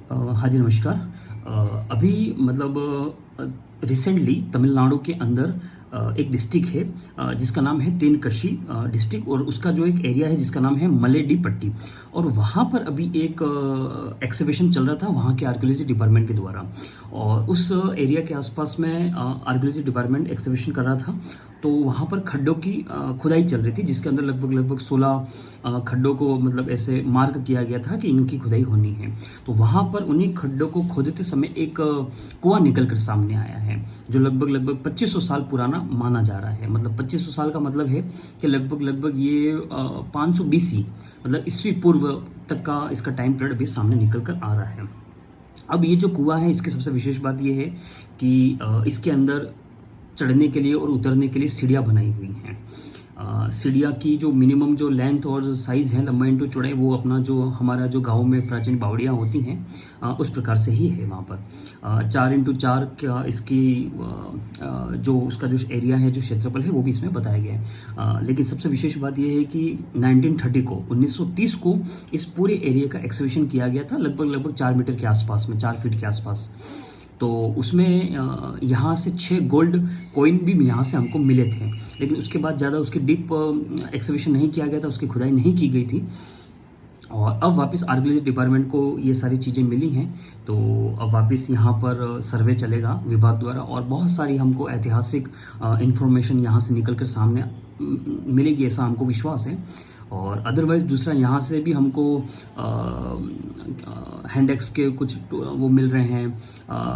हाँ जी, नमस्कार। अभी रिसेंटली तमिलनाडु के अंदर एक डिस्ट्रिक्ट है जिसका नाम है तेनकशी डिस्ट्रिक्ट, और उसका जो एक एरिया है जिसका नाम है मलेडीपट्टी। और वहाँ पर अभी एक एक्सिबिशन चल रहा था वहाँ के आर्कियोलॉजी डिपार्टमेंट के द्वारा, और उस एरिया के आसपास में आर्कियोलॉजी डिपार्टमेंट एक्सिबिशन कर रहा था। तो वहाँ पर खड्डों की खुदाई चल रही थी, जिसके अंदर लगभग 16 खड्डों को ऐसे मार्क किया गया था कि इनकी खुदाई होनी है। तो वहाँ पर उन्हीं खड्डों को खोदते समय एक कुआं निकल कर सामने आया है, जो लगभग 2500 साल पुराना माना जा रहा है। 2500 साल का मतलब है कि लगभग ये 500 BC, ईस्वी पूर्व तक का इसका टाइम पीरियड अभी सामने निकल कर आ रहा है। अब ये जो कुआं है, इसकी सबसे विशेष बात ये है कि इसके अंदर चढ़ने के लिए और उतरने के लिए सीढ़ियाँ बनाई हुई हैं। सीढ़ियाँ की जो मिनिमम जो लेंथ और साइज़ है, लंबाई इंटू चौड़ाई, वो अपना जो हमारा जो गाँव में प्राचीन बावड़ियाँ होती हैं उस प्रकार से ही है वहाँ पर। 4x4 का इसकी जो उसका जो एरिया है, जो क्षेत्रफल है, वो भी इसमें बताया गया है। लेकिन सबसे विशेष बात यह है कि 1930 को इस पूरे एरिया का एक्सिबिशन किया गया था, लगभग 4 मीटर के आसपास में, 4 फीट के आसपास। तो उसमें यहाँ से 6 गोल्ड कॉइन भी यहाँ से हमको मिले थे, लेकिन उसके बाद ज़्यादा उसकी डीप एक्सिबिशन नहीं किया गया था, उसकी खुदाई नहीं की गई थी। और अब वापस आर्कियोलॉजी डिपार्टमेंट को ये सारी चीज़ें मिली हैं, तो अब वापस यहाँ पर सर्वे चलेगा विभाग द्वारा, और बहुत सारी हमको ऐतिहासिक इन्फॉर्मेशन यहाँ से निकल कर सामने मिलेगी, ऐसा हमको विश्वास है। और अदरवाइज़ दूसरा, यहाँ से भी हमको हैंडेक्स के कुछ वो मिल रहे हैं,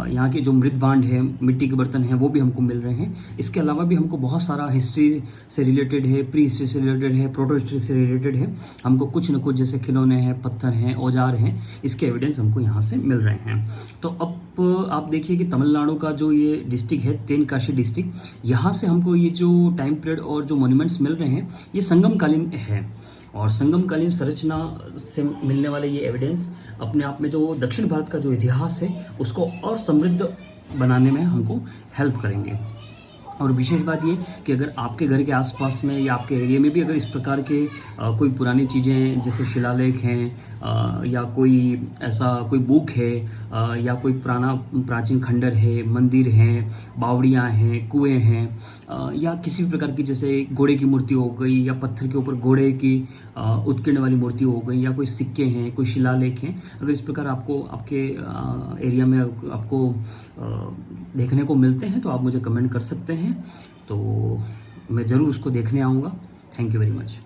यहाँ के जो मृत भांड है, मिट्टी के बर्तन हैं, वो भी हमको मिल रहे हैं। इसके अलावा भी हमको बहुत सारा हिस्ट्री से रिलेटेड है, प्री हिस्ट्री से रिलेटेड है, प्रोटो हिस्ट्री से रिलेटेड है। हमको कुछ न कुछ जैसे खिलौने हैं, पत्थर हैं, औजार हैं, इसके एविडेंस हमको यहाँ से मिल रहे हैं। तो अब आप देखिए कि तमिलनाडु का जो ये डिस्ट्रिक्ट है, तेनकाशी डिस्ट्रिक्ट, यहाँ से हमको ये जो टाइम पीरियड और जो मॉन्यूमेंट्स मिल रहे हैं, ये संगमकालीन है। और संगमकालीन संरचना से मिलने वाले ये एविडेंस अपने आप में जो दक्षिण भारत का जो इतिहास है, उसको और समृद्ध बनाने में हमको हेल्प करेंगे। और विशेष बात ये कि अगर आपके घर के आसपास में या आपके एरिया में भी अगर इस प्रकार के कोई पुरानी चीज़ें जैसे शिलालेख हैं, या कोई ऐसा कोई बुक है, या कोई पुराना प्राचीन खंडर है, मंदिर हैं, बावड़ियाँ हैं, कुएं हैं, या किसी भी प्रकार की जैसे घोड़े की मूर्ति हो गई, या पत्थर के ऊपर घोड़े की उत्कीर्ण वाली मूर्ति हो गई, या कोई सिक्के हैं, कोई शिलालेख हैं, अगर इस प्रकार आपको आपके एरिया में आपको देखने को मिलते हैं, तो आप मुझे कमेंट कर सकते हैं। तो मैं ज़रूर उसको देखने आऊँगा। Thank you very much.